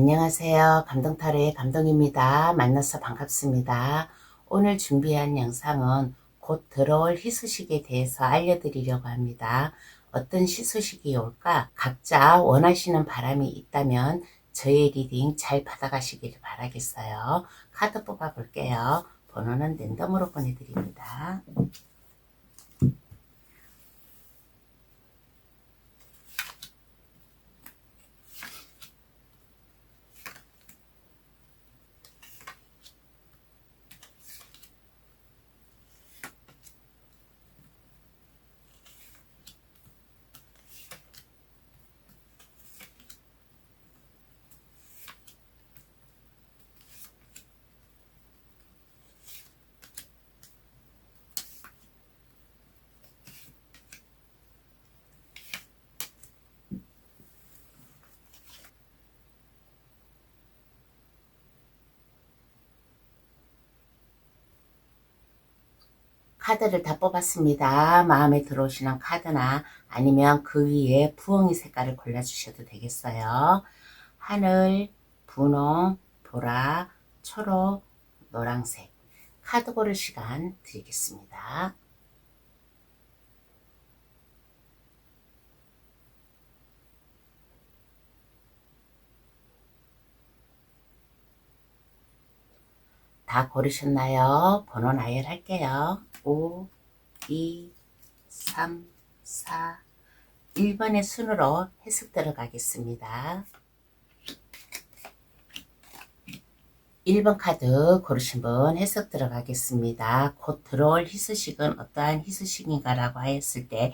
안녕하세요. 감동타로의 감동입니다. 만나서 반갑습니다. 오늘 준비한 영상은 곧 들어올 희소식에 대해서 알려드리려고 합니다. 어떤 희소식이 올까? 각자 원하시는 바람이 있다면 저의 리딩 잘 받아가시길 바라겠어요. 카드 뽑아 볼게요. 번호는 랜덤으로 보내드립니다. 카드를 다 뽑았습니다. 마음에 들어오시는 카드나 아니면 그 위에 부엉이 색깔을 골라주셔도 되겠어요. 하늘, 분홍, 보라, 초록, 노란색. 카드 고를 시간 드리겠습니다. 다 고르셨나요? 번호 나열할게요. 5, 2, 3, 4, 1번의 순으로 해석 들어가겠습니다. 1번 카드 고르신 분 해석 들어가겠습니다. 곧 들어올 희소식은 어떠한 희소식인가 라고 하였을 때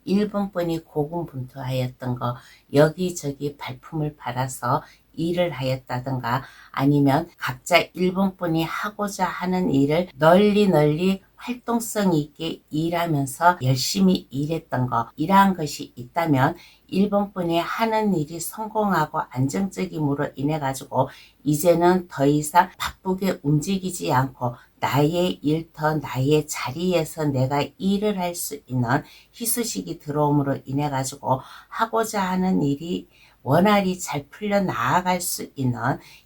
1번 분이 고군분투하였던 거 여기저기 발품을 팔아서 일을 하였다든가 아니면 각자 1번 분이 하고자 하는 일을 널리 활동성 있게 일하면서 열심히 일했던 거 이러한 것이 있다면 1번 분이 하는 일이 성공하고 안정적임으로 인해 가지고 이제는 더 이상 바쁘게 움직이지 않고 나의 일터 나의 자리에서 내가 일을 할 수 있는 희소식이 들어옴으로 인해 가지고 하고자 하는 일이 원활히 잘 풀려 나아갈 수 있는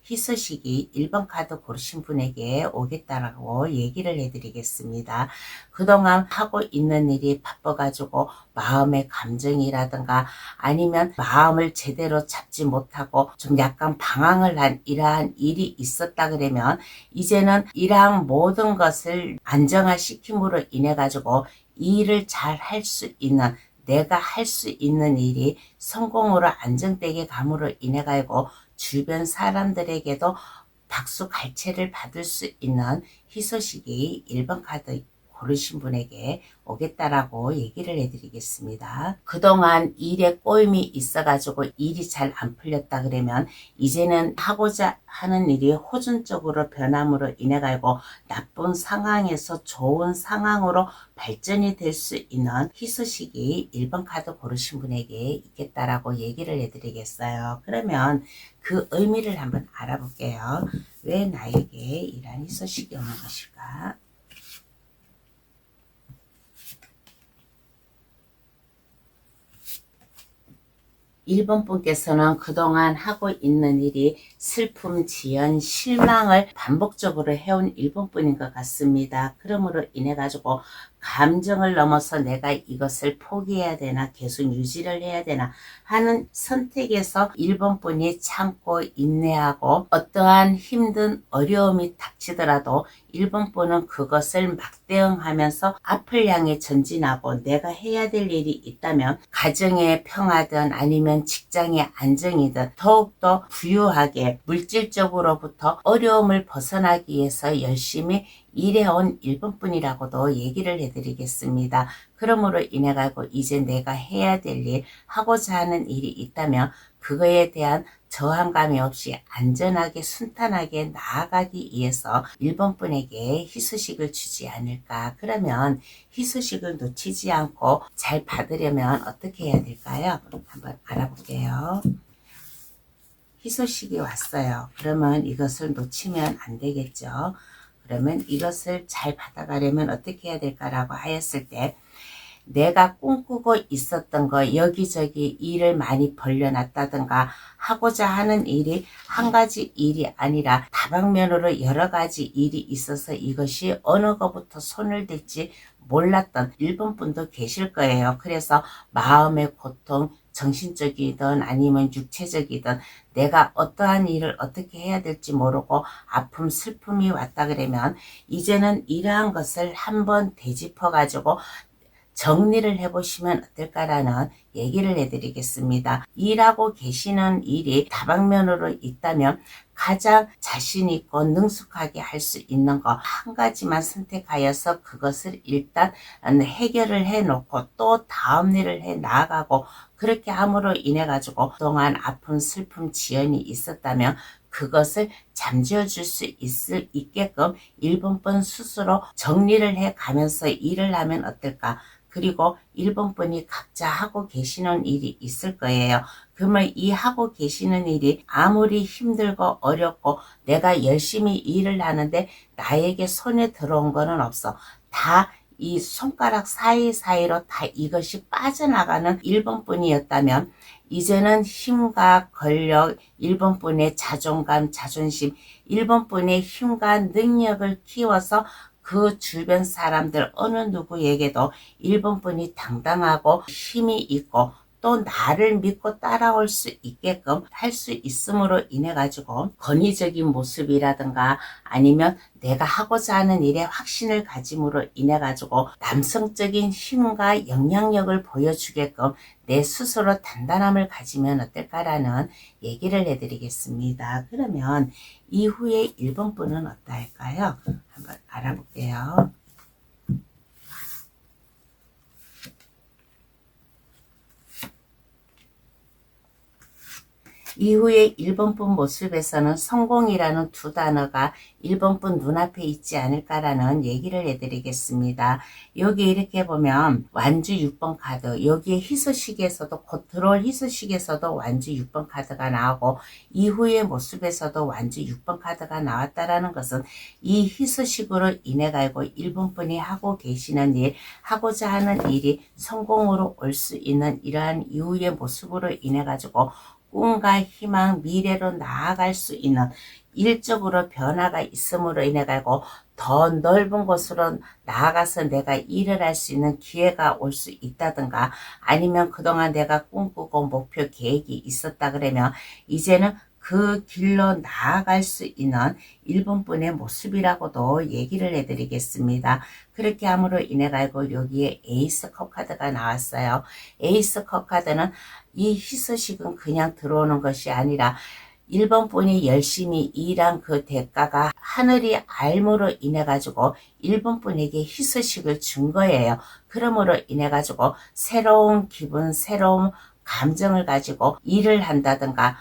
희소식이 1번 카드 고르신 분에게 오겠다라고 얘기를 해드리겠습니다. 그동안 하고 있는 일이 바빠가지고 마음의 감정이라든가 아니면 마음을 제대로 잡지 못하고 좀 약간 방황을 한 이러한 일이 있었다 그러면 이제는 이러한 모든 것을 안정화시킴으로 인해 가지고 일을 잘 할 수 있는 내가 할 수 있는 일이 성공으로 안정되게 감으로 인해 가지고 주변 사람들에게도 박수 갈채를 받을 수 있는 희소식이 1번 카드 고르신 분에게 오겠다라고 얘기를 해드리겠습니다. 그동안 일에 꼬임이 있어가지고 일이 잘 안 풀렸다 그러면 이제는 하고자 하는 일이 호전적으로 변함으로 인해 가지고 나쁜 상황에서 좋은 상황으로 발전이 될 수 있는 희소식이 1번 카드 고르신 분에게 있겠다라고 얘기를 해드리겠어요. 그러면 그 의미를 한번 알아볼게요. 왜 나에게 이러한 희소식이 오는 것일까? 1번 분께서는 그동안 하고 있는 일이 슬픔, 지연, 실망을 반복적으로 해온 1번 분인 것 같습니다. 그러므로 인해 가지고 감정을 넘어서 내가 이것을 포기해야 되나 계속 유지를 해야 되나 하는 선택에서 1번 분이 참고 인내하고 어떠한 힘든 어려움이 닥치더라도 1번 분은 그것을 막대응하면서 앞을 향해 전진하고 내가 해야 될 일이 있다면 가정의 평화든 아니면 직장의 안정이든 더욱더 부유하게 물질적으로부터 어려움을 벗어나기 위해서 열심히 일해온 1번 분이라고도 얘기를 해드리겠습니다. 그러므로 인해 가지고 이제 내가 해야 될 일, 하고자 하는 일이 있다면 그거에 대한 저항감이 없이 안전하게 순탄하게 나아가기 위해서 1번 분에게 희소식을 주지 않을까. 그러면 희소식을 놓치지 않고 잘 받으려면 어떻게 해야 될까요? 한번 알아볼게요. 희소식이 왔어요. 그러면 이것을 놓치면 안 되겠죠. 그러면 이것을 잘 받아가려면 어떻게 해야 될까라고 하였을 때 내가 꿈꾸고 있었던 거 여기저기 일을 많이 벌려놨다든가 하고자 하는 일이 한 가지 일이 아니라 다방면으로 여러 가지 일이 있어서 이것이 어느 것부터 손을 댈지 몰랐던 일본 분도 계실 거예요. 그래서 마음의 고통, 정신적이든 아니면 육체적이든 내가 어떠한 일을 어떻게 해야 될지 모르고 아픔, 슬픔이 왔다 그러면 이제는 이러한 것을 한번 되짚어 가지고 정리를 해보시면 어떨까라는 얘기를 해드리겠습니다. 일하고 계시는 일이 다방면으로 있다면 가장 자신 있고 능숙하게 할 수 있는 거 한 가지만 선택하여서 그것을 일단 해결을 해 놓고 또 다음 일을 해 나아가고 그렇게 함으로 인해 가지고 그동안 아픔, 슬픔, 지연이 있었다면 그것을 잠재워 줄 수 있게끔 1번분 스스로 정리를 해 가면서 일을 하면 어떨까. 그리고 1번분이 각자 하고 계시는 일이 있을 거예요. 그러면 이 하고 계시는 일이 아무리 힘들고 어렵고 내가 열심히 일을 하는데 나에게 손에 들어온 거는 없어. 다 이 손가락 사이사이로 다 이것이 빠져나가는 1번분이었다면 이제는 힘과 권력, 1번분의 자존감, 자존심, 1번분의 힘과 능력을 키워서 그 주변 사람들 어느 누구에게도 1번분이 당당하고 힘이 있고 또 나를 믿고 따라올 수 있게끔 할 수 있음으로 인해 가지고 권위적인 모습이라든가 아니면 내가 하고자 하는 일에 확신을 가짐으로 인해 가지고 남성적인 힘과 영향력을 보여주게끔 내 스스로 단단함을 가지면 어떨까라는 얘기를 해드리겠습니다. 그러면 이후에 1번분은 어떨까요? 한번 알아볼게요. 이후에 1번분 모습에서는 성공이라는 두 단어가 1번분 눈앞에 있지 않을까라는 얘기를 해드리겠습니다. 여기 이렇게 보면 완주 6번 카드, 여기에 희소식에서도 곧 들어올 희소식에서도 완주 6번 카드가 나오고 이후의 모습에서도 완주 6번 카드가 나왔다라는 것은 이 희소식으로 인해 가지고 1번분이 하고 계시는 일, 하고자 하는 일이 성공으로 올 수 있는 이러한 이후의 모습으로 인해 가지고 꿈과 희망, 미래로 나아갈 수 있는 일적으로 변화가 있음으로 인해 가지고 더 넓은 곳으로 나아가서 내가 일을 할 수 있는 기회가 올 수 있다든가 아니면 그동안 내가 꿈꾸고 목표 계획이 있었다 그러면 이제는 그 길로 나아갈 수 있는 1번분의 모습이라고도 얘기를 해드리겠습니다. 그렇게 함으로 인해 가지고 여기에 에이스 컵 카드가 나왔어요. 에이스 컵 카드는 이 희소식은 그냥 들어오는 것이 아니라 1번분이 열심히 일한 그 대가가 하늘이 알므로 인해 가지고 1번분에게 희소식을 준 거예요. 그러므로 인해 가지고 새로운 기분, 새로운 감정을 가지고 일을 한다든가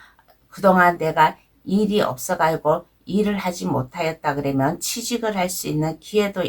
그동안 내가 일이 없어가지고 일을 하지 못하였다 그러면 취직을 할 수 있는 기회도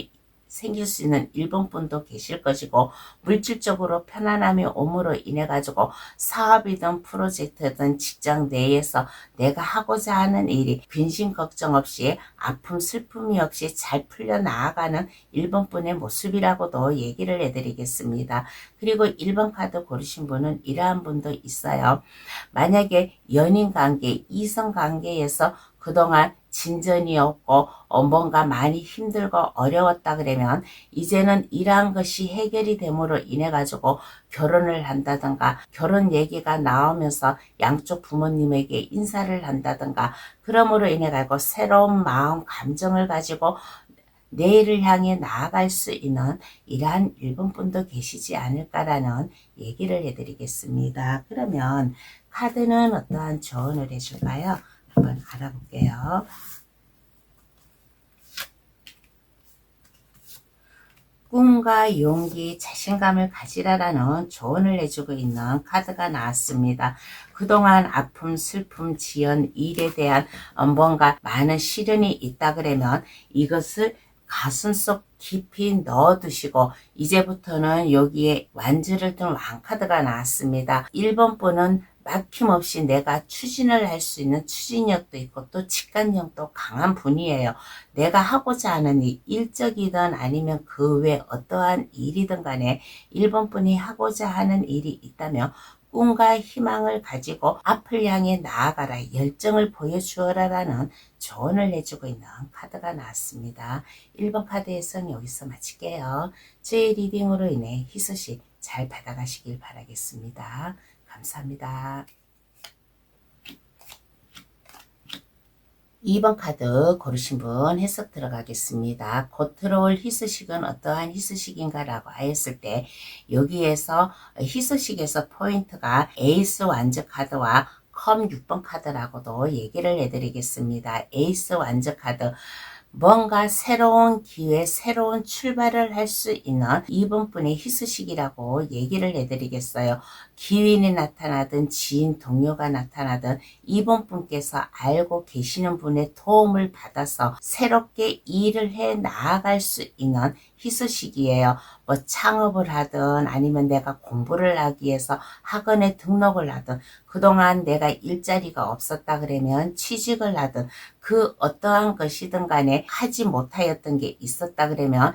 생길 수 있는 1번분도 계실 것이고 물질적으로 편안함이 옴으로 인해 가지고 사업이든 프로젝트든 직장 내에서 내가 하고자 하는 일이 근심 걱정 없이 아픔 슬픔이 없이 잘 풀려 나아가는 1번분의 모습이라고도 얘기를 해드리겠습니다. 그리고 1번 카드 고르신 분은 이러한 분도 있어요. 만약에 연인관계, 이성관계에서 그동안 진전이 없고 뭔가 많이 힘들고 어려웠다 그러면 이제는 이러한 것이 해결이 됨으로 인해 가지고 결혼을 한다든가 결혼 얘기가 나오면서 양쪽 부모님에게 인사를 한다든가 그러므로 인해 가지고 새로운 마음 감정을 가지고 내일을 향해 나아갈 수 있는 이러한 1번분도 계시지 않을까라는 얘기를 해드리겠습니다. 그러면 카드는 어떠한 조언을 해줄까요? 한번 알아볼게요. 꿈과 용기, 자신감을 가지라라는 조언을 해주고 있는 카드가 나왔습니다. 그동안 아픔, 슬픔, 지연, 일에 대한 뭔가 많은 시련이 있다 그러면 이것을 가슴속 깊이 넣어두시고 이제부터는 여기에 완주를 둔 왕카드가 나왔습니다. 1번분은 막힘없이 내가 추진을 할 수 있는 추진력도 있고 또 직관력도 강한 분이에요. 내가 하고자 하는 일, 일적이든 아니면 그 외 어떠한 일이든 간에 1번 분이 하고자 하는 일이 있다면 꿈과 희망을 가지고 앞을 향해 나아가라, 열정을 보여주어라 라는 조언을 해주고 있는 카드가 나왔습니다. 1번 카드에서는 여기서 마칠게요. 제 리딩으로 인해 희소식 잘 받아가시길 바라겠습니다. 감사합니다. 2번 카드 고르신 분 해석 들어가겠습니다. 곧 들어올 희소식은 어떠한 희소식인가 라고 하였을 때 여기에서 희소식에서 포인트가 에이스 완즈 카드와 컴 6번 카드라고도 얘기를 해드리겠습니다. 에이스 완즈 카드, 뭔가 새로운 기회, 새로운 출발을 할 수 있는 2번 분의 희소식이라고 얘기를 해드리겠어요. 기인이 나타나든 지인 동료가 나타나든 2번 분께서 알고 계시는 분의 도움을 받아서 새롭게 일을 해 나아갈 수 있는 희소식이에요. 뭐 창업을 하든 아니면 내가 공부를 하기 위해서 학원에 등록을 하든 그동안 내가 일자리가 없었다 그러면 취직을 하든 그 어떠한 것이든 간에 하지 못하였던 게 있었다 그러면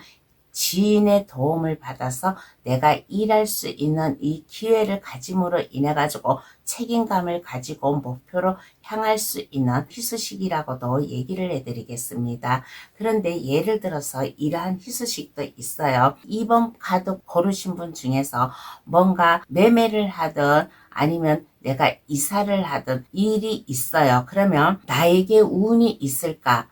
지인의 도움을 받아서 내가 일할 수 있는 이 기회를 가짐으로 인해 가지고 책임감을 가지고 목표로 향할 수 있는 희소식이라고도 얘기를 해드리겠습니다. 그런데 예를 들어서 이러한 희소식도 있어요. 2번 카드 고르신 분 중에서 뭔가 매매를 하든 아니면 내가 이사를 하든 일이 있어요. 그러면 나에게 운이 있을까?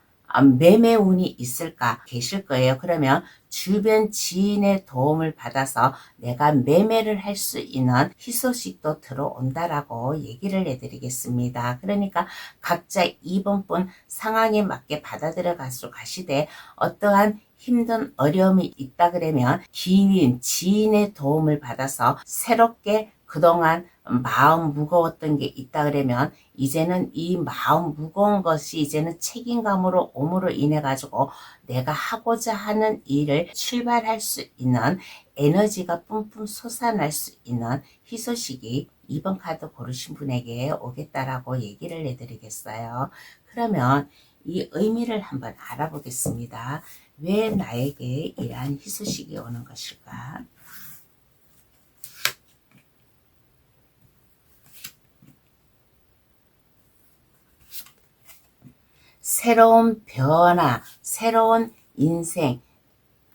매매 운이 있을까 계실 거예요. 그러면 주변 지인의 도움을 받아서 내가 매매를 할 수 있는 희소식도 들어온다라고 얘기를 해드리겠습니다. 그러니까 각자 2번 분 상황에 맞게 받아들여 가시되 어떠한 힘든 어려움이 있다 그러면 기인, 지인의 도움을 받아서 새롭게 그동안 마음 무거웠던 게 있다 그러면 이제는 이 마음 무거운 것이 이제는 책임감으로 옴으로 인해 가지고 내가 하고자 하는 일을 출발할 수 있는 에너지가 뿜뿜 솟아날 수 있는 희소식이 2번 카드 고르신 분에게 오겠다라고 얘기를 해드리겠어요. 그러면 이 의미를 한번 알아보겠습니다. 왜 나에게 이러한 희소식이 오는 것일까? 새로운 변화, 새로운 인생,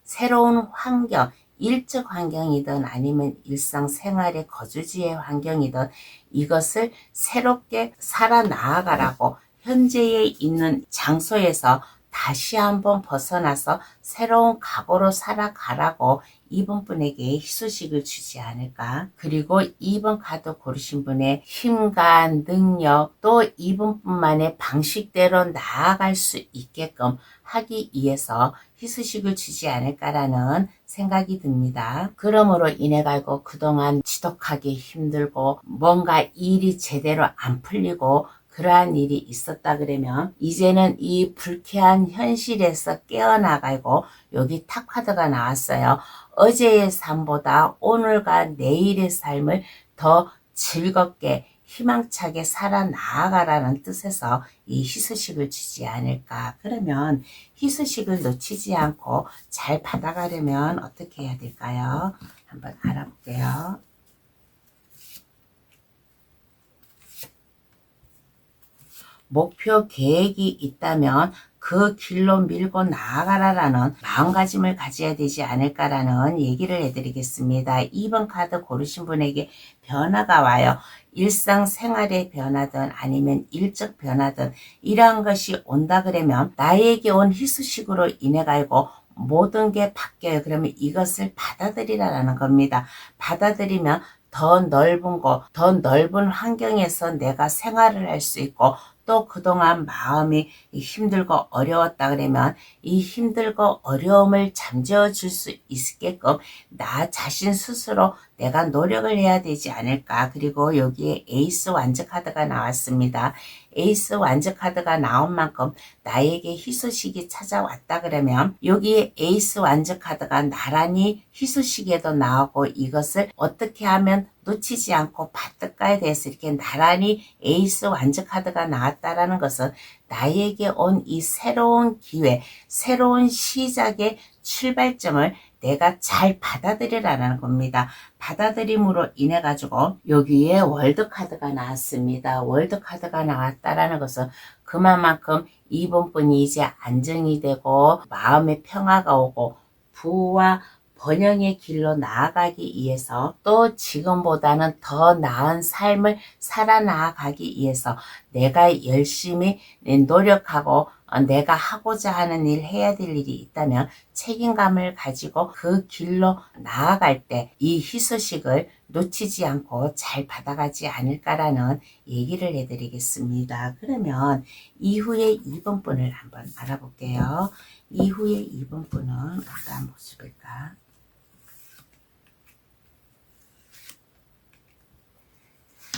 새로운 환경, 일적 환경이든 아니면 일상생활의 거주지의 환경이든 이것을 새롭게 살아나가라고 현재에 있는 장소에서 다시 한번 벗어나서 새로운 각오로 살아가라고 2번 분에게 희소식을 주지 않을까. 그리고 2번 카드 고르신 분의 힘과 능력 또 2번 분만의 방식대로 나아갈 수 있게끔 하기 위해서 희소식을 주지 않을까라는 생각이 듭니다. 그러므로 인해 가지고 그동안 지독하게 힘들고 뭔가 일이 제대로 안 풀리고 그러한 일이 있었다 그러면 이제는 이 불쾌한 현실에서 깨어나가고 여기 탑카드가 나왔어요. 어제의 삶보다 오늘과 내일의 삶을 더 즐겁게 희망차게 살아나가라는 뜻에서 이 희소식을 주지 않을까. 그러면 희소식을 놓치지 않고 잘 받아가려면 어떻게 해야 될까요? 한번 알아볼게요. 목표 계획이 있다면 그 길로 밀고 나아가라라는 마음가짐을 가져야 되지 않을까라는 얘기를 해드리겠습니다. 2번 카드 고르신 분에게 변화가 와요. 일상생활의 변화든 아니면 일적 변화든 이러한 것이 온다 그러면 나에게 온 희소식으로 인해 가지고 모든 게 바뀌어요. 그러면 이것을 받아들이라는 겁니다. 받아들이면 더 넓은 곳, 더 넓은 환경에서 내가 생활을 할 수 있고 또 그동안 마음이 힘들고 어려웠다 그러면 이 힘들고 어려움을 잠재워 줄 수 있게끔 나 자신 스스로 내가 노력을 해야 되지 않을까. 그리고 여기에 에이스 완즈 카드가 나왔습니다. 에이스 완즈 카드가 나온 만큼 나에게 희소식이 찾아왔다 그러면 여기에 에이스 완즈 카드가 나란히 희소식에도 나오고 이것을 어떻게 하면 놓치지 않고 바득가에 대해서 이렇게 나란히 에이스 완즈 카드가 나왔다라는 것은 나에게 온 이 새로운 기회, 새로운 시작의 출발점을 내가 잘 받아들이라는 겁니다. 받아들임으로 인해 가지고 여기에 월드 카드가 나왔습니다. 월드 카드가 나왔다라는 것은 그만큼 이번 분이 이제 안정이 되고 마음의 평화가 오고 부와 번영의 길로 나아가기 위해서 또 지금보다는 더 나은 삶을 살아나가기 위해서 내가 열심히 노력하고 내가 하고자 하는 일, 해야 될 일이 있다면 책임감을 가지고 그 길로 나아갈 때 이 희소식을 놓치지 않고 잘 받아가지 않을까라는 얘기를 해드리겠습니다. 그러면 이후에 2번 분을 한번 알아볼게요. 이후에 2번 분은 어떠한 모습일까?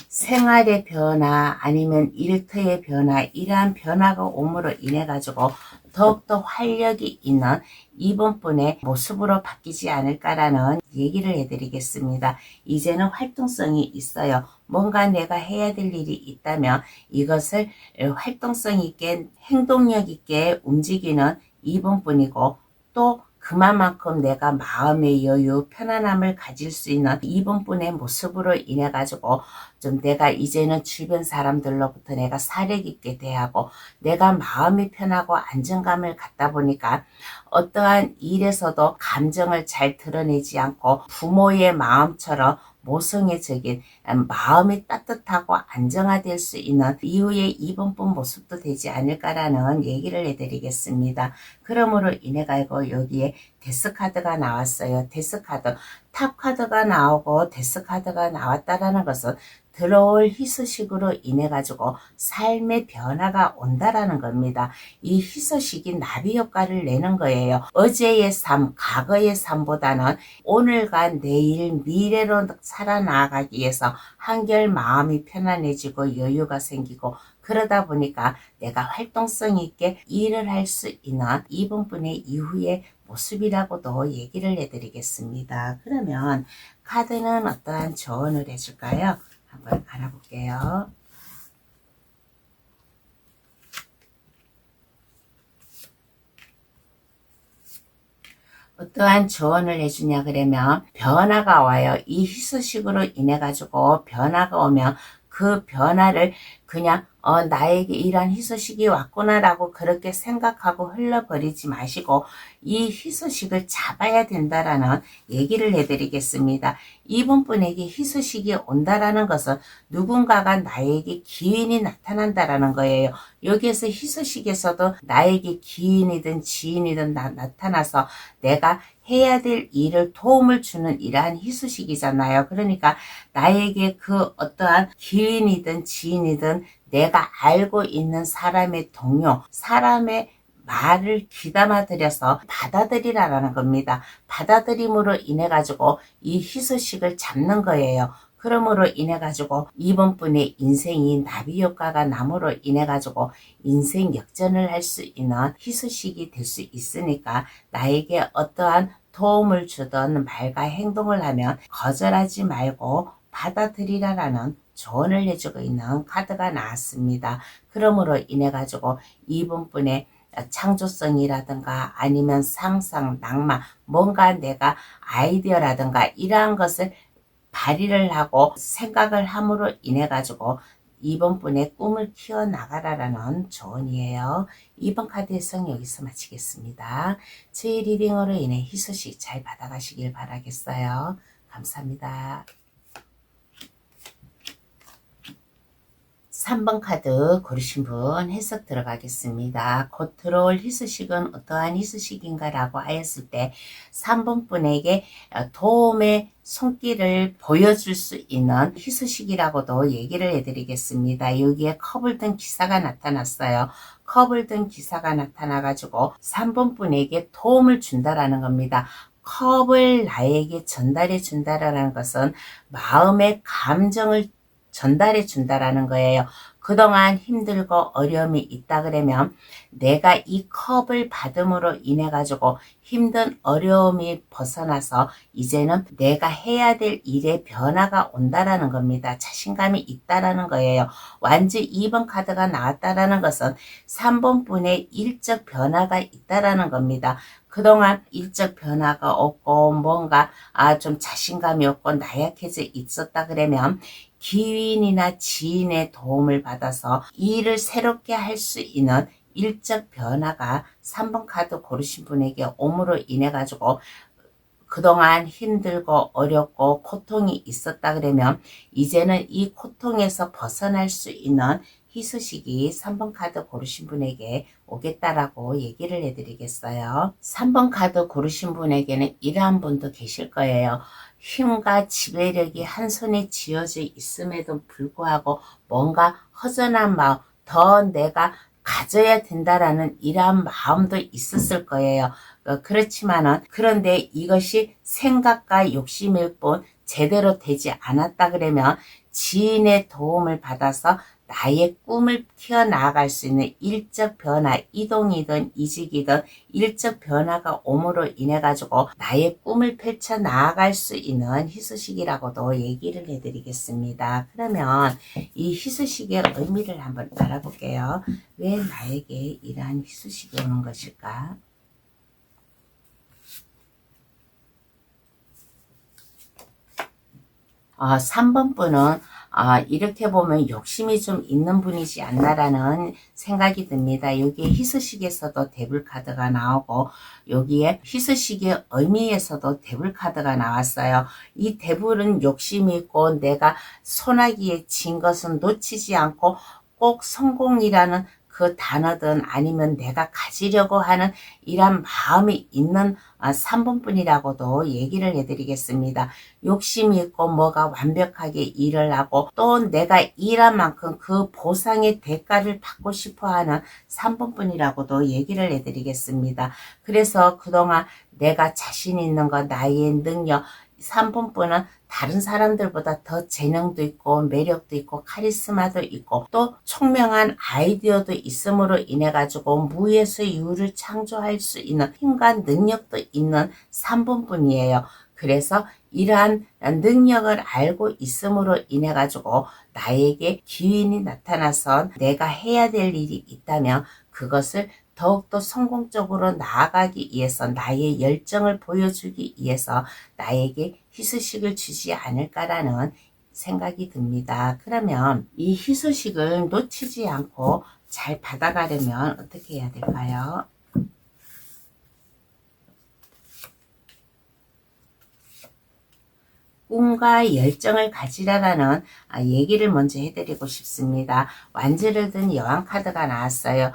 생활의 변화 아니면 일터의 변화 이러한 변화가 옴으로 인해 가지고 더욱더 활력이 있는 이번 분의 모습으로 바뀌지 않을까라는 얘기를 해드리겠습니다. 이제는 활동성이 있어요. 뭔가 내가 해야 될 일이 있다면 이것을 활동성 있게 행동력 있게 움직이는 이번 분이고 또 그만큼 내가 마음의 여유, 편안함을 가질 수 있는 이분뿐의 모습으로 인해 가지고 좀 내가 이제는 주변 사람들로부터 내가 사려 깊게 대하고 내가 마음이 편하고 안정감을 갖다 보니까 어떠한 일에서도 감정을 잘 드러내지 않고 부모의 마음처럼 모성애적인 마음이 따뜻하고 안정화될 수 있는 이후에 이번뿐 모습도 되지 않을까라는 얘기를 해드리겠습니다. 그러므로 인해 가지고 여기에 데스카드가 나왔어요. 데스카드, 탑카드가 나오고 데스카드가 나왔다라는 것은 들어올 희소식으로 인해 가지고 삶의 변화가 온다라는 겁니다. 이 희소식이 나비 효과를 내는 거예요. 어제의 삶, 과거의 삶보다는 오늘과 내일, 미래로 살아나가기 위해서 한결 마음이 편안해지고 여유가 생기고 그러다 보니까 내가 활동성 있게 일을 할 수 있는 이분분의 이후의 모습이라고도 얘기를 해드리겠습니다. 그러면 카드는 어떠한 조언을 해줄까요? 한번 알아볼게요. 어떠한 조언을 해주냐 그러면 변화가 와요. 이 희소식으로 인해 가지고 변화가 오면 그 변화를 그냥 나에게 이러한 희소식이 왔구나라고 그렇게 생각하고 흘러버리지 마시고 이 희소식을 잡아야 된다라는 얘기를 해드리겠습니다. 이분분에게 희소식이 온다라는 것은 누군가가 나에게 기인이 나타난다라는 거예요. 여기에서 희소식에서도 나에게 기인이든 지인이든 나타나서 내가 해야 될 일을 도움을 주는 이러한 희소식이잖아요. 그러니까 나에게 그 어떠한 기인이든 지인이든 내가 알고 있는 사람의 동료, 사람의 말을 귀담아 들여서 받아들이라는 겁니다. 받아들임으로 인해 가지고 이 희소식을 잡는 거예요. 그러므로 인해 가지고 이번 분의 인생이 나비 효과가 남으로 인해 가지고 인생 역전을 할 수 있는 희소식이 될 수 있으니까 나에게 어떠한 도움을 주던 말과 행동을 하면 거절하지 말고 받아들이라라는 조언을 해주고 있는 카드가 나왔습니다. 그러므로 인해 가지고 이분분의 창조성이라든가 아니면 상상, 낭만, 뭔가 내가 아이디어라든가 이러한 것을 발휘를 하고 생각을 함으로 인해 가지고 이번 분의 꿈을 키워나가라라는 조언이에요. 2번 카드 해석 여기서 마치겠습니다. 제 리딩으로 인해 희소식 잘 받아가시길 바라겠어요. 감사합니다. 3번 카드 고르신 분 해석 들어가겠습니다. 곧 들어올 희소식은 어떠한 희소식인가 라고 하였을 때 3번 분에게 도움의 손길을 보여줄 수 있는 희소식이라고도 얘기를 해드리겠습니다. 여기에 컵을 든 기사가 나타났어요. 컵을 든 기사가 나타나가지고 3번 분에게 도움을 준다라는 겁니다. 컵을 나에게 전달해 준다라는 것은 마음의 감정을 전달해 준다라는 거예요. 그동안 힘들고 어려움이 있다 그러면 내가 이 컵을 받음으로 인해 가지고 힘든 어려움이 벗어나서 이제는 내가 해야 될 일에 변화가 온다라는 겁니다. 자신감이 있다라는 거예요. 완전 2번 카드가 나왔다라는 것은 3번 분의 일적 변화가 있다라는 겁니다. 그동안 일적 변화가 없고 뭔가 좀 자신감이 없고 나약해져 있었다 그러면 기인이나 지인의 도움을 받아서 일을 새롭게 할 수 있는 일적 변화가 3번 카드 고르신 분에게 옴으로 인해 가지고 그동안 힘들고 어렵고 고통이 있었다 그러면 이제는 이 고통에서 벗어날 수 있는 희소식이 3번 카드 고르신 분에게 오겠다라고 얘기를 해드리겠어요. 3번 카드 고르신 분에게는 이러한 분도 계실 거예요. 힘과 지배력이 한 손에 쥐어져 있음에도 불구하고 뭔가 허전한 마음, 더 내가 가져야 된다라는 이러한 마음도 있었을 거예요. 그렇지만은 그런데 이것이 생각과 욕심일 뿐 제대로 되지 않았다 그러면 지인의 도움을 받아서 나의 꿈을 튀어나갈 수 있는 일적 변화, 이동이든 이직이든 일적 변화가 옴으로 인해 가지고 나의 꿈을 펼쳐 나아갈 수 있는 희소식이라고도 얘기를 해드리겠습니다. 그러면 이 희소식의 의미를 한번 알아볼게요. 왜 나에게 이러한 희소식이 오는 것일까? 3번 분은 이렇게 보면 욕심이 좀 있는 분이지 않나라는 생각이 듭니다. 여기에 희소식에서도 데블 카드가 나오고 여기에 희소식의 의미에서도 데블 카드가 나왔어요. 이 데블은 욕심이 있고 내가 소나기에 진 것은 놓치지 않고 꼭 성공이라는 그 단어든 아니면 내가 가지려고 하는 이런 마음이 있는 3번 분이라고도 얘기를 해드리겠습니다. 욕심이 있고 뭐가 완벽하게 일을 하고 또 내가 일한 만큼 그 보상의 대가를 받고 싶어하는 3번 분이라고도 얘기를 해드리겠습니다. 그래서 그동안 내가 자신 있는 거, 나의 능력, 3번 분은 다른 사람들보다 더 재능도 있고 매력도 있고 카리스마도 있고 또 총명한 아이디어도 있음으로 인해 가지고 무에서 유를 창조할 수 있는 힘과 능력도 있는 3번 분이에요. 그래서 이러한 능력을 알고 있음으로 인해 가지고 나에게 기운이 나타나서 내가 해야 될 일이 있다면 그것을 더욱더 성공적으로 나아가기 위해서 나의 열정을 보여주기 위해서 나에게 희소식을 주지 않을까라는 생각이 듭니다. 그러면 이 희소식을 놓치지 않고 잘 받아가려면 어떻게 해야 될까요? 꿈과 열정을 가지라라는 얘기를 먼저 해드리고 싶습니다. 완주를 든 여왕 카드가 나왔어요.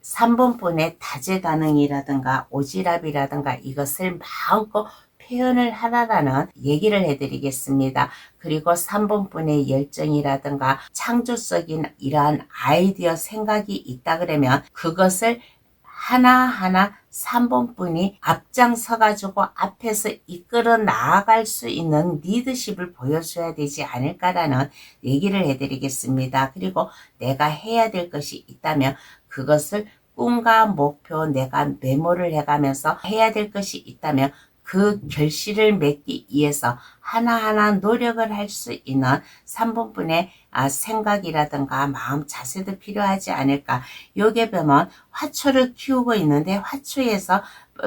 3번 분의 다재다능이라든가 오지랖이라든가 이것을 마음껏 표현을 하라라는 얘기를 해드리겠습니다. 그리고 3번 분의 열정이라든가 창조적인 이러한 아이디어 생각이 있다 그러면 그것을 하나하나 3번 분이 앞장서 가지고 앞에서 이끌어 나아갈 수 있는 리더십을 보여줘야 되지 않을까라는 얘기를 해드리겠습니다. 그리고 내가 해야 될 것이 있다면 그것을 꿈과 목표 내가 메모를 해가면서 해야 될 것이 있다면 그 결실을 맺기 위해서 하나하나 노력을 할 수 있는 3번 분의 생각이라든가 마음 자세도 필요하지 않을까. 요게 보면 화초를 키우고 있는데 화초에서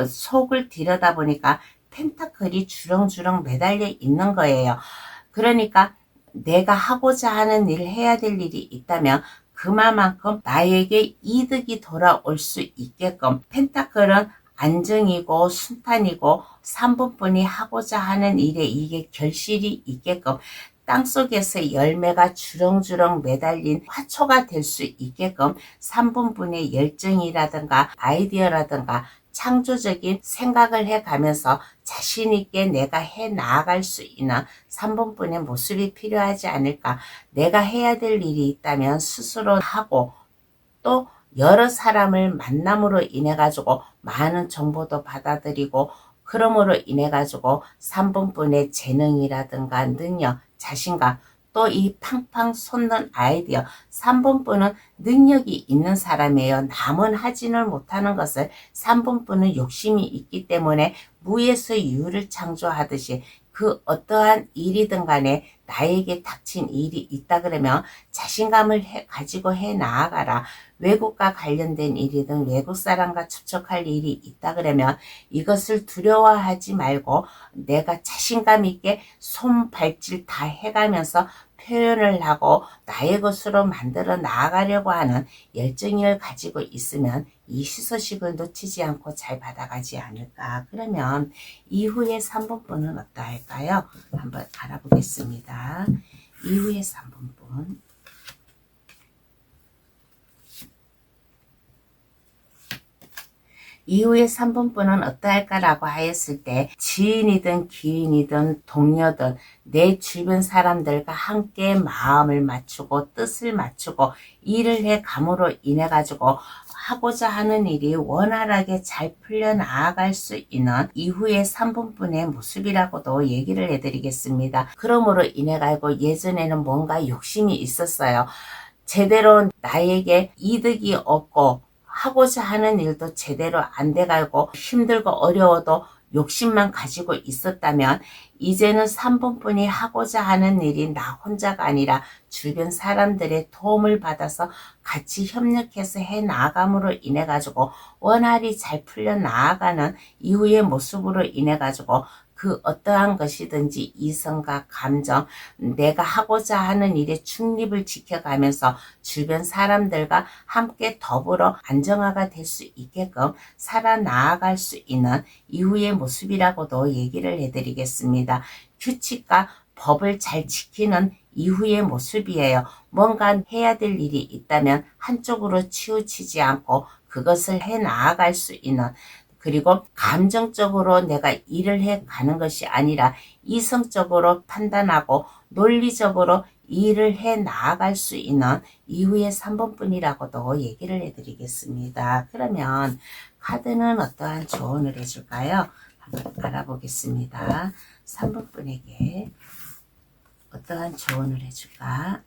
속을 들여다보니까 펜타클이 주렁주렁 매달려 있는 거예요. 그러니까 내가 하고자 하는 일, 해야 될 일이 있다면 그만큼 나에게 이득이 돌아올 수 있게끔 펜타클은 안정이고 순탄이고 3번 분이 하고자 하는 일에 이게 결실이 있게끔 땅속에서 열매가 주렁주렁 매달린 화초가 될 수 있게끔 3번 분의 열정이라든가 아이디어라든가 창조적인 생각을 해가면서 자신있게 내가 해 나아갈 수 있는 3번 분의 모습이 필요하지 않을까. 내가 해야 될 일이 있다면 스스로 하고 또 여러 사람을 만남으로 인해 가지고 많은 정보도 받아들이고 그러므로 인해 가지고 3번분의 재능이라든가 능력, 자신감, 또 이 팡팡 솟는 아이디어. 3번분은 능력이 있는 사람이에요. 남은 하지를 못하는 것을 3번분은 욕심이 있기 때문에 무에서 유를 창조하듯이 그 어떠한 일이든 간에 나에게 닥친 일이 있다 그러면 자신감을 가지고 해 나아가라. 외국과 관련된 일이든 외국 사람과 접촉할 일이 있다 그러면 이것을 두려워하지 말고 내가 자신감 있게 손발질 다 해가면서 표현을 하고 나의 것으로 만들어 나아가려고 하는 열정을 가지고 있으면 이 희소식을 놓치지 않고 잘 받아가지 않을까. 그러면 이후에 3번분은 어떠할까요? 한번 알아보겠습니다. 이후에 3번분. 이후에 3번분은 어떠할까라고 하였을 때 지인이든 기인이든 동료든 내 주변 사람들과 함께 마음을 맞추고 뜻을 맞추고 일을 해 감으로 인해 가지고 하고자 하는 일이 원활하게 잘 풀려나갈 수 있는 이후의 3번분의 모습이라고도 얘기를 해드리겠습니다. 그러므로 인해 가지고 예전에는 뭔가 욕심이 있었어요. 제대로 나에게 이득이 없고 하고자 하는 일도 제대로 안 돼가고 힘들고 어려워도 욕심만 가지고 있었다면 이제는 3번분이 하고자 하는 일이 나 혼자가 아니라 주변 사람들의 도움을 받아서 같이 협력해서 해 나감으로 인해 가지고 원활히 잘 풀려 나아가는 이후의 모습으로 인해 가지고 그 어떠한 것이든지 이성과 감정, 내가 하고자 하는 일에 중립을 지켜가면서 주변 사람들과 함께 더불어 안정화가 될 수 있게끔 살아나아갈 수 있는 이후의 모습이라고도 얘기를 해드리겠습니다. 규칙과 법을 잘 지키는 이후의 모습이에요. 뭔가 해야 될 일이 있다면 한쪽으로 치우치지 않고 그것을 해 나아갈 수 있는, 그리고 감정적으로 내가 일을 해 가는 것이 아니라 이성적으로 판단하고 논리적으로 일을 해 나아갈 수 있는 이후의 3번분이라고도 얘기를 해드리겠습니다. 그러면 카드는 어떠한 조언을 해줄까요? 한번 알아보겠습니다. 3번분에게 어떠한 조언을 해줄까?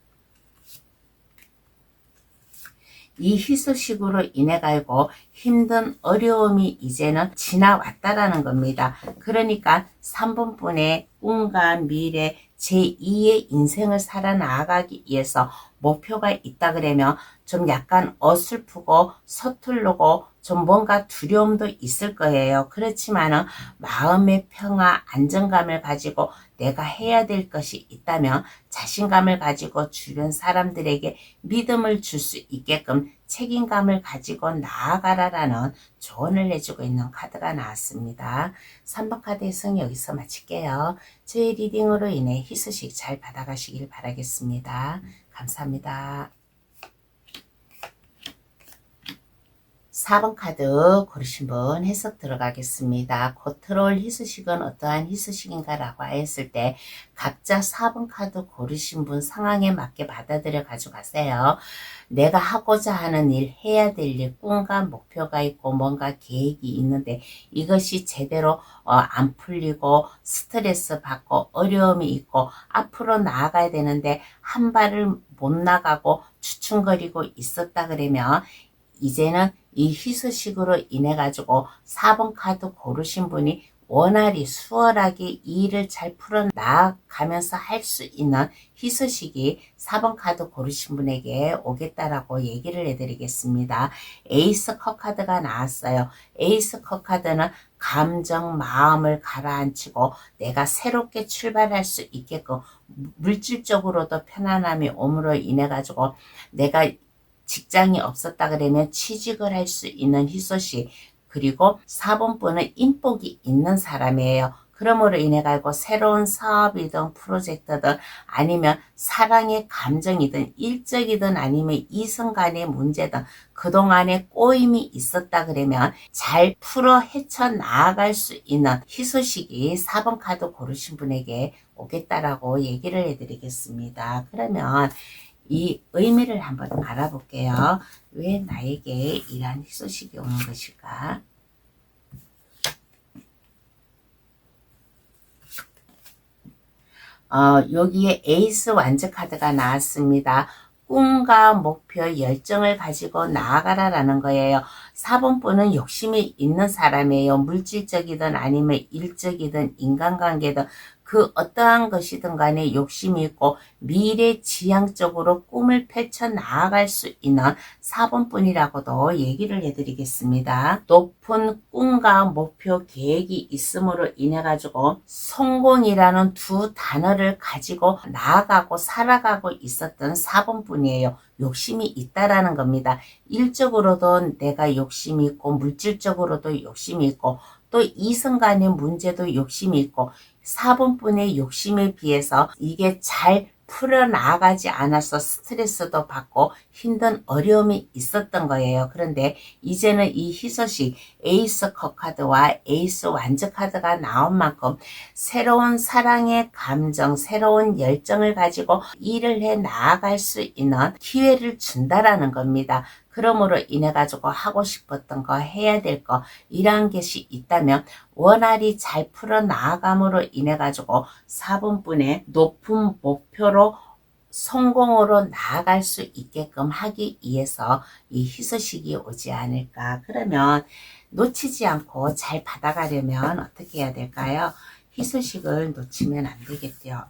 이 희소식으로 인해 가지고 힘든 어려움이 이제는 지나왔다라는 겁니다. 그러니까 3번분의 꿈과 미래 제2의 인생을 살아나가기 위해서 목표가 있다 그러면 좀 약간 어설프고 서툴르고 좀 뭔가 두려움도 있을 거예요. 그렇지만은 마음의 평화, 안정감을 가지고 내가 해야 될 것이 있다면 자신감을 가지고 주변 사람들에게 믿음을 줄 수 있게끔 책임감을 가지고 나아가라라는 조언을 해주고 있는 카드가 나왔습니다. 3번 카드의 승 여기서 마칠게요. 저의 리딩으로 인해 희소식 잘 받아가시길 바라겠습니다. 감사합니다. 4번 카드 고르신 분 해석 들어가겠습니다. 곧 들어올 희소식은 어떠한 희소식인가 라고 했을 때 각자 4번 카드 고르신 분 상황에 맞게 받아들여 가져가세요. 내가 하고자 하는 일, 해야 될 일, 꿈과 목표가 있고 뭔가 계획이 있는데 이것이 제대로 안 풀리고 스트레스 받고 어려움이 있고 앞으로 나아가야 되는데 한 발을 못 나가고 주춤거리고 있었다 그러면 이제는 이 희소식으로 인해 가지고 4번 카드 고르신 분이 원활히 수월하게 이 일을 잘 풀어 나가면서 할 수 있는 희소식이 4번 카드 고르신 분에게 오겠다라고 얘기를 해드리겠습니다. 에이스 컵 카드가 나왔어요. 에이스 컵 카드는 감정, 마음을 가라앉히고 내가 새롭게 출발할 수 있게끔 물질적으로도 편안함이 옴으로 인해 가지고 내가 직장이 없었다 그러면 취직을 할 수 있는 희소식, 그리고 4번분은 인복이 있는 사람이에요. 그러므로 인해 가지고 새로운 사업이든 프로젝트든 아니면 사랑의 감정이든 일적이든 아니면 이성 간의 문제든 그동안에 꼬임이 있었다 그러면 잘 풀어 헤쳐나갈 수 있는 희소식이 4번 카드 고르신 분에게 오겠다라고 얘기를 해드리겠습니다. 그러면 이 의미를 한번 알아볼게요. 왜 나에게 이러한 희소식이 오는 것일까? 여기에 에이스 완즈 카드가 나왔습니다. 꿈과 목표, 열정을 가지고 나아가라라는 거예요. 4번 분은 욕심이 있는 사람이에요. 물질적이든 아니면 일적이든 인간관계든 그 어떠한 것이든 간에 욕심이 있고 미래지향적으로 꿈을 펼쳐 나아갈 수 있는 4번 분이라고도 얘기를 해드리겠습니다. 높은 꿈과 목표, 계획이 있음으로 인해 가지고 성공이라는 두 단어를 가지고 나아가고 살아가고 있었던 4번 분이에요. 욕심이 있다라는 겁니다. 일적으로도 내가 욕심이 있고 물질적으로도 욕심이 있고 또 이성 간의 문제도 욕심이 있고 4번 분의 욕심에 비해서 이게 잘 풀어나가지 않아서 스트레스도 받고 힘든 어려움이 있었던 거예요. 그런데 이제는 이 희소식 에이스 컵 카드와 에이스 완즈 카드가 나온 만큼 새로운 사랑의 감정, 새로운 열정을 가지고 일을 해 나아갈 수 있는 기회를 준다라는 겁니다. 그러므로 인해 가지고 하고 싶었던 거, 해야 될 거, 이러한 것이 있다면 원활히 잘 풀어 나아감으로 인해 가지고 4번분의 높은 목표로 성공으로 나아갈 수 있게끔 하기 위해서 이 희소식이 오지 않을까. 그러면 놓치지 않고 잘 받아가려면 어떻게 해야 될까요? 희소식을 놓치면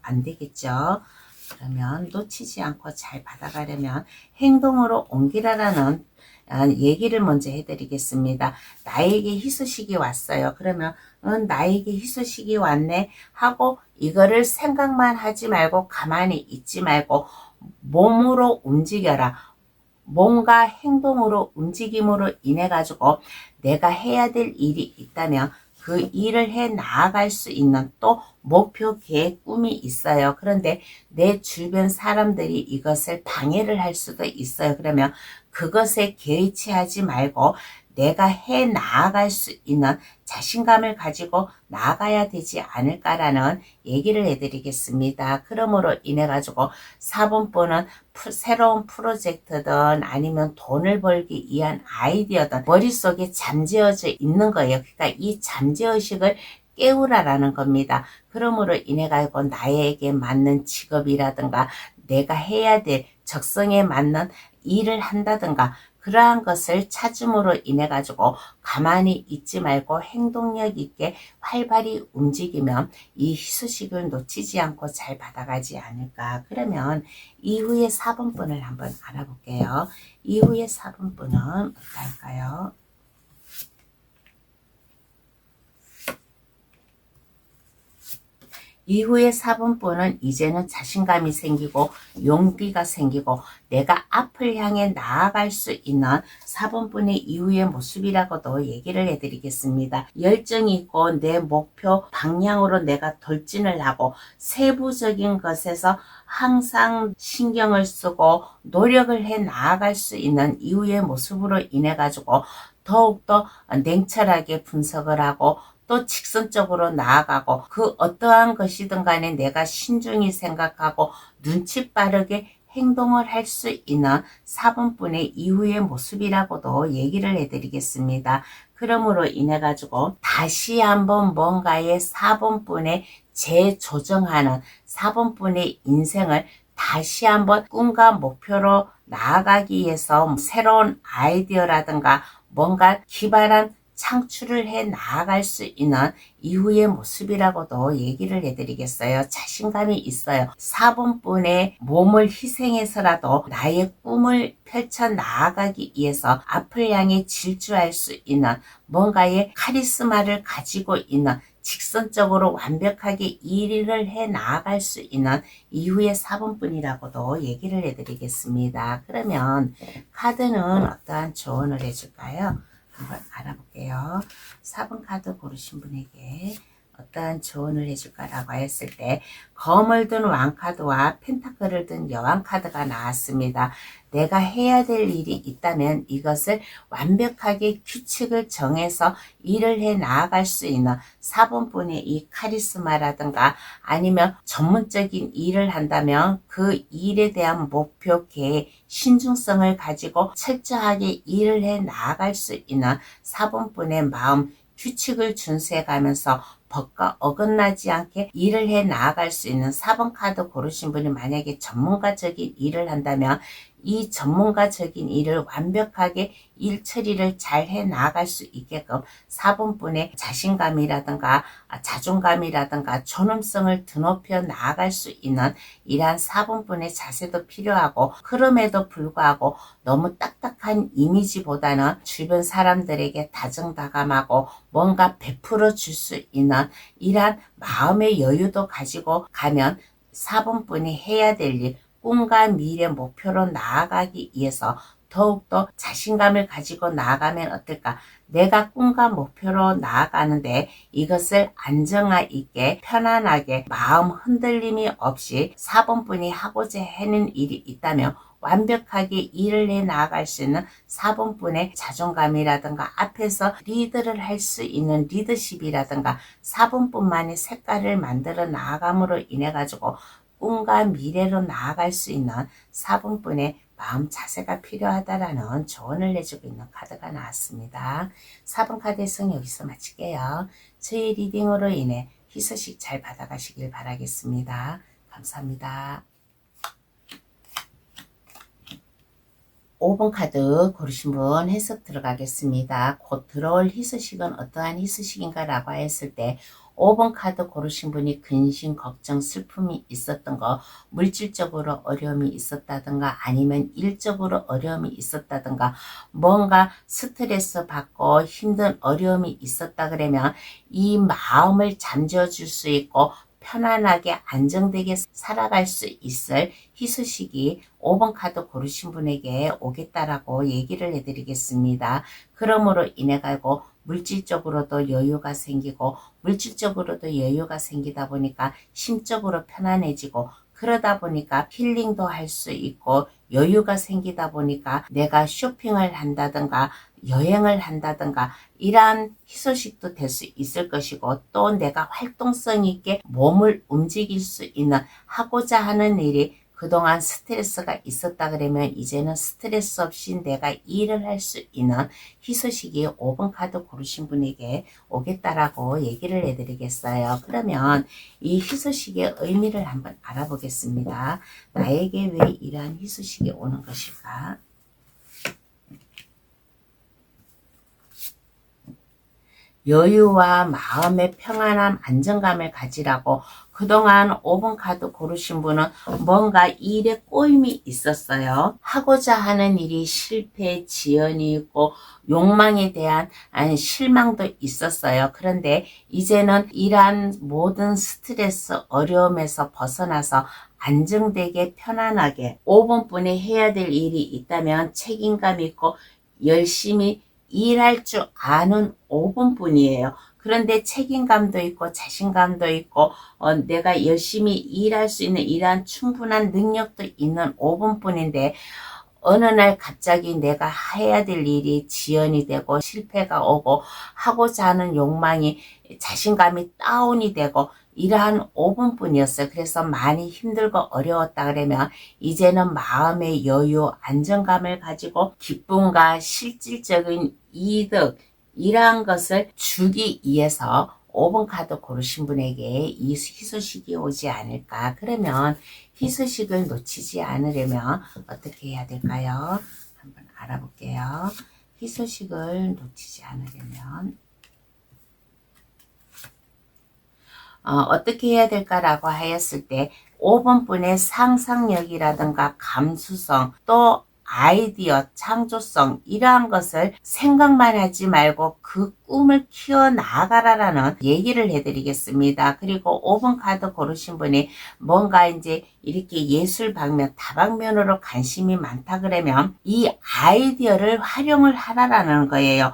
안 되겠죠. 그러면 놓치지 않고 잘 받아가려면 행동으로 옮기라라는 얘기를 먼저 해드리겠습니다. 나에게 희소식이 왔어요. 그러면 나에게 희소식이 왔네 하고 이거를 생각만 하지 말고 가만히 있지 말고 몸으로 움직여라. 뭔가 행동으로 움직임으로 인해 가지고 내가 해야 될 일이 있다면 그 일을 해 나아갈 수 있는 또 목표, 계획, 꿈이 있어요. 그런데 내 주변 사람들이 이것을 방해를 할 수도 있어요. 그러면 그것에 개의치하지 말고 내가 해 나아갈 수 있는 자신감을 가지고 나아가야 되지 않을까라는 얘기를 해드리겠습니다. 그러므로 인해 가지고 4번분은 새로운 프로젝트든 아니면 돈을 벌기 위한 아이디어든 머릿속에 잠재워져 있는 거예요. 그러니까 이 잠재의식을 깨우라라는 겁니다. 그러므로 인해 가지고 나에게 맞는 직업이라든가 내가 해야 될 적성에 맞는 일을 한다든가 그러한 것을 찾음으로 인해 가지고 가만히 있지 말고 행동력 있게 활발히 움직이면 이 희소식을 놓치지 않고 잘 받아가지 않을까. 그러면 이후에 4번분을 한번 알아볼게요. 이후에 4번분은 어떨까요? 이후에 4번분은 이제는 자신감이 생기고 용기가 생기고 내가 앞을 향해 나아갈 수 있는 4번분의 이후의 모습이라고도 얘기를 해드리겠습니다. 열정이 있고 내 목표 방향으로 내가 돌진을 하고 세부적인 것에서 항상 신경을 쓰고 노력을 해 나아갈 수 있는 이후의 모습으로 인해 가지고 더욱더 냉철하게 분석을 하고 또 직선적으로 나아가고 그 어떠한 것이든 간에 내가 신중히 생각하고 눈치 빠르게 행동을 할 수 있는 4번분의 이후의 모습이라고도 얘기를 해드리겠습니다. 그러므로 인해 가지고 다시 한번 뭔가의 4번분의 재조정하는 4번분의 인생을 다시 한번 꿈과 목표로 나아가기 위해서 새로운 아이디어라든가 뭔가 기발한 창출을 해 나아갈 수 있는 이후의 모습이라고도 얘기를 해드리겠어요. 자신감이 있어요. 4번분의 몸을 희생해서라도 나의 꿈을 펼쳐 나아가기 위해서 앞을 향해 질주할 수 있는 뭔가의 카리스마를 가지고 있는 직선적으로 완벽하게 일을 해 나아갈 수 있는 이후의 4번분이라고도 얘기를 해드리겠습니다. 그러면 카드는 어떠한 조언을 해줄까요? 한번 알아볼게요. 4번 카드 고르신 분에게 어떠한 조언을 해줄까라고 했을 때 검을 든 왕카드와 펜타클을 든 여왕카드가 나왔습니다. 내가 해야 될 일이 있다면 이것을 완벽하게 규칙을 정해서 일을 해 나아갈 수 있는 4번분의 이 카리스마라든가 아니면 전문적인 일을 한다면 그 일에 대한 목표, 계획, 신중성을 가지고 철저하게 일을 해 나아갈 수 있는 4번분의 마음, 규칙을 준수해 가면서 법과 어긋나지 않게 일을 해 나아갈 수 있는 4번 카드 고르신 분이 만약에 전문가적인 일을 한다면 이 전문가적인 일을 완벽하게 일 처리를 잘 해 나갈 수 있게끔 4번 분의 자신감이라든가 자존감이라든가 존엄성을 드높여 나아갈 수 있는 이러한 4번 분의 자세도 필요하고, 그럼에도 불구하고 너무 딱딱한 이미지보다는 주변 사람들에게 다정다감하고 뭔가 베풀어 줄 수 있는 이러한 마음의 여유도 가지고 가면 4번 분이 해야 될 일, 꿈과 미래 목표로 나아가기 위해서 더욱더 자신감을 가지고 나아가면 어떨까? 내가 꿈과 목표로 나아가는데 이것을 안정화 있게 편안하게 마음 흔들림이 없이 4번 분이 하고자 하는 일이 있다면 완벽하게 일을 해 나아갈 수 있는 4번 분의 자존감이라든가 앞에서 리드를 할 수 있는 리더십이라든가 4번 분만의 색깔을 만들어 나아감으로 인해 가지고 꿈과 미래로 나아갈 수 있는 4번 분의 마음 자세가 필요하다라는 조언을 내주고 있는 카드가 나왔습니다. 4번 카드의 성 여기서 마칠게요. 저희 리딩으로 인해 희소식 잘 받아가시길 바라겠습니다. 감사합니다. 5번 카드 고르신 분 해석 들어가겠습니다. 곧 들어올 희소식은 어떠한 희소식인가 라고 했을 때 5번 카드 고르신 분이 근심, 걱정, 슬픔이 있었던 거, 물질적으로 어려움이 있었다든가 아니면 일적으로 어려움이 있었다든가 뭔가 스트레스 받고 힘든 어려움이 있었다 그러면 이 마음을 잠재워줄 수 있고 편안하게 안정되게 살아갈 수 있을 희소식이 5번 카드 고르신 분에게 오겠다라고 얘기를 해드리겠습니다. 그러므로 인해 가지고 물질적으로도 여유가 생기고 물질적으로도 여유가 생기다 보니까 심적으로 편안해지고, 그러다 보니까 힐링도 할 수 있고 여유가 생기다 보니까 내가 쇼핑을 한다든가 여행을 한다든가 이러한 희소식도 될 수 있을 것이고, 또 내가 활동성 있게 몸을 움직일 수 있는 하고자 하는 일이 그동안 스트레스가 있었다 그러면 이제는 스트레스 없이 내가 일을 할 수 있는 희소식이 5번 카드 고르신 분에게 오겠다라고 얘기를 해드리겠어요. 그러면 이 희소식의 의미를 한번 알아보겠습니다. 나에게 왜 이러한 희소식이 오는 것일까? 여유와 마음의 평안함, 안정감을 가지라고 그동안 5번 카드 고르신 분은 뭔가 일에 꼬임이 있었어요. 하고자 하는 일이 실패, 지연이 있고 욕망에 대한 실망도 있었어요. 그런데 이제는 이러한 모든 스트레스, 어려움에서 벗어나서 안정되게 편안하게 5번 분이 해야 될 일이 있다면 책임감 있고 열심히 일할 줄 아는 5번 분이에요. 그런데 책임감도 있고 자신감도 있고 내가 열심히 일할 수 있는 이러한 충분한 능력도 있는 5번 분인데 어느 날 갑자기 내가 해야 될 일이 지연이 되고 실패가 오고 하고자 하는 욕망이, 자신감이 다운이 되고 이러한 5번 분이었어요. 그래서 많이 힘들고 어려웠다 그러면 이제는 마음의 여유, 안정감을 가지고 기쁨과 실질적인 이득 이러한 것을 주기 위해서 5번 카드 고르신 분에게 이 희소식이 오지 않을까. 그러면 희소식을 놓치지 않으려면 어떻게 해야 될까요? 한번 알아볼게요. 희소식을 놓치지 않으려면 어떻게 해야 될까라고 하였을 때 5번 분의 상상력이라든가 감수성, 또 아이디어, 창조성 이러한 것을 생각만 하지 말고 그 꿈을 키워나가라라는 얘기를 해드리겠습니다. 그리고 5번 카드 고르신 분이 뭔가 이제 이렇게 예술 방면, 다방면으로 관심이 많다 그러면 이 아이디어를 활용을 하라라는 거예요.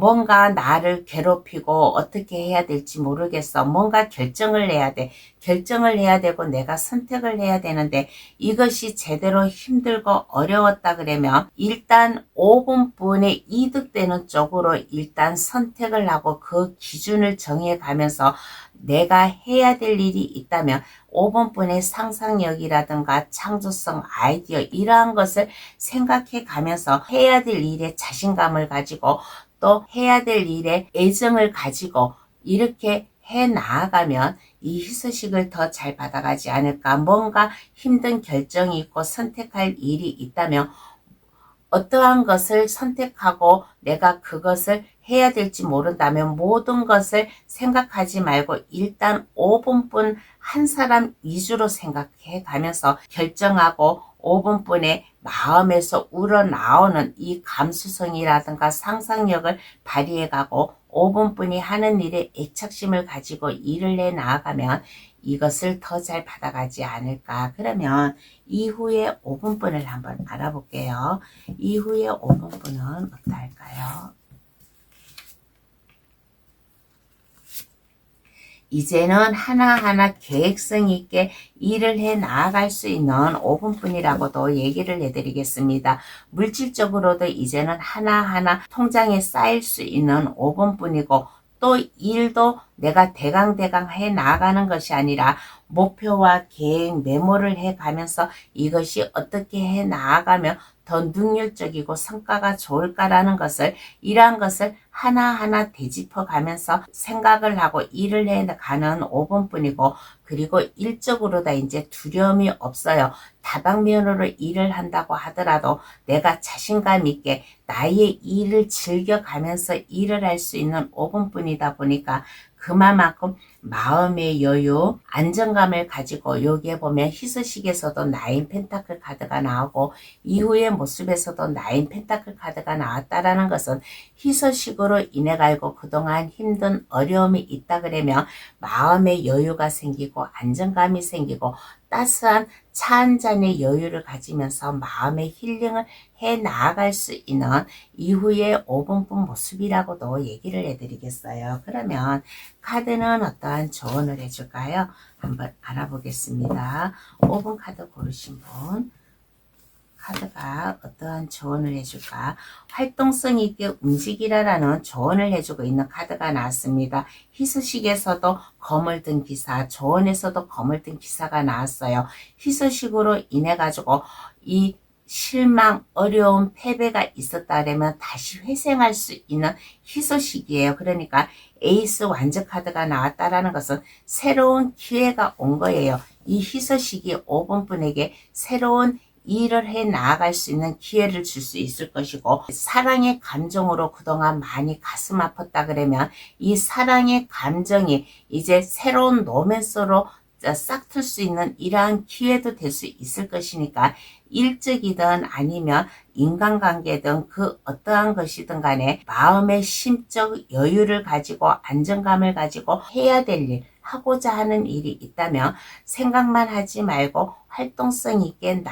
뭔가 나를 괴롭히고 어떻게 해야 될지 모르겠어. 뭔가 결정을 해야 돼. 결정을 해야 되고 내가 선택을 해야 되는데 이것이 제대로 힘들고 어려웠다 그러면 일단 5번 분의 이득되는 쪽으로 일단 선택을 하고 그 기준을 정해 가면서 내가 해야 될 일이 있다면 5번분의 상상력이라든가 창조성, 아이디어 이러한 것을 생각해 가면서 해야 될 일에 자신감을 가지고 또 해야 될 일에 애정을 가지고 이렇게 해 나아가면 이 희소식을 더 잘 받아가지 않을까. 뭔가 힘든 결정이 있고 선택할 일이 있다면 어떠한 것을 선택하고 내가 그것을 해야 될지 모른다면 모든 것을 생각하지 말고 일단 5분뿐 한 사람 위주로 생각해 가면서 결정하고 5분뿐에 마음에서 우러나오는 이 감수성이라든가 상상력을 발휘해 가고 5분뿐이 하는 일에 애착심을 가지고 일을 해 나아가면 이것을 더 잘 받아가지 않을까. 그러면 이후에 5분뿐을 한번 알아볼게요. 이후에 5분뿐은 어떨까요? 이제는 하나하나 계획성 있게 일을 해 나아갈 수 있는 5분뿐이라고도 얘기를 해드리겠습니다. 물질적으로도 이제는 하나하나 통장에 쌓일 수 있는 5분뿐이고 또 일도 내가 대강대강 해 나가는 것이 아니라 목표와 계획, 메모를 해 가면서 이것이 어떻게 해 나아가면 더 능률적이고 성과가 좋을까라는 것을 이러한 것을 하나하나 되짚어 가면서 생각을 하고 일을 해 가는 5분뿐이고 그리고 일적으로 다 이제 두려움이 없어요. 다방면으로 일을 한다고 하더라도 내가 자신감 있게 나의 일을 즐겨가면서 일을 할 수 있는 5분뿐이다 보니까 그만큼 마음의 여유, 안정감을 가지고 여기에 보면 희소식에서도 나인 펜타클 카드가 나오고 이후의 모습에서도 나인 펜타클 카드가 나왔다라는 것은 희소식으로 인해 가지고 그동안 힘든 어려움이 있다 그러면 마음의 여유가 생기고 안정감이 생기고 따스한 차 한 잔의 여유를 가지면서 마음의 힐링을 해 나아갈 수 있는 이후의 5분뿐 모습이라고도 얘기를 해드리겠어요. 그러면 카드는 어떠한 조언을 해줄까요? 한번 알아보겠습니다. 5분 카드 고르신 분 카드가 어떠한 조언을 해줄까? 활동성 있게 움직이라라는 조언을 해주고 있는 카드가 나왔습니다. 희소식에서도 검을 든 기사, 조언에서도 검을 든 기사가 나왔어요. 희소식으로 인해 가지고 이 실망, 어려움, 패배가 있었다면 다시 회생할 수 있는 희소식이에요. 그러니까 에이스 완전 카드가 나왔다라는 것은 새로운 기회가 온 거예요. 이 희소식이 5분분에게 새로운 일을 해 나아갈 수 있는 기회를 줄 수 있을 것이고 사랑의 감정으로 그동안 많이 가슴 아팠다 그러면 이 사랑의 감정이 이제 새로운 로맨스로 싹 틀 수 있는 이러한 기회도 될 수 있을 것이니까 일적이든 아니면 인간관계든 그 어떠한 것이든 간에 마음의 심적 여유를 가지고 안정감을 가지고 해야 될 일, 하고자 하는 일이 있다면 생각만 하지 말고 활동성 있게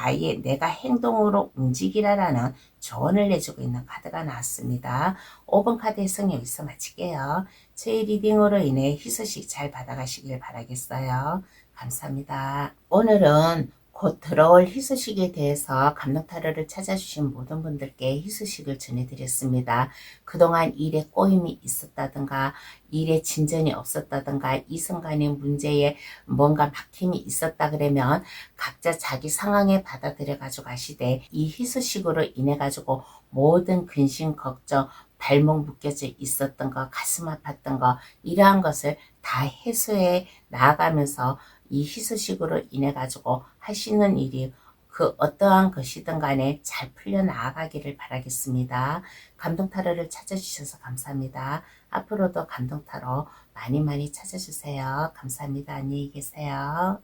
내가 행동으로 움직이라라는 조언을 해주고 있는 카드가 나왔습니다. 5번 카드 해석 여기서 마칠게요. 제 리딩으로 인해 희소식 잘 받아가시길 바라겠어요. 감사합니다. 오늘은 곧 들어올 희소식에 대해서 감독타로를 찾아주신 모든 분들께 희소식을 전해드렸습니다. 그동안 일에 꼬임이 있었다든가 일에 진전이 없었다든가 이성 간의 문제에 뭔가 막힘이 있었다 그러면 각자 자기 상황에 받아들여 가지고 가시되 이 희소식으로 인해 가지고 모든 근심 걱정 발목 묶여져 있었던 거 가슴 아팠던 거 이러한 것을 다 해소해 나아가면서 이 희소식으로 인해 가지고 하시는 일이 그 어떠한 것이든 간에 잘 풀려 나아가기를 바라겠습니다. 감동타로를 찾아주셔서 감사합니다. 앞으로도 감동타로 많이 찾아주세요. 감사합니다. 안녕히 계세요.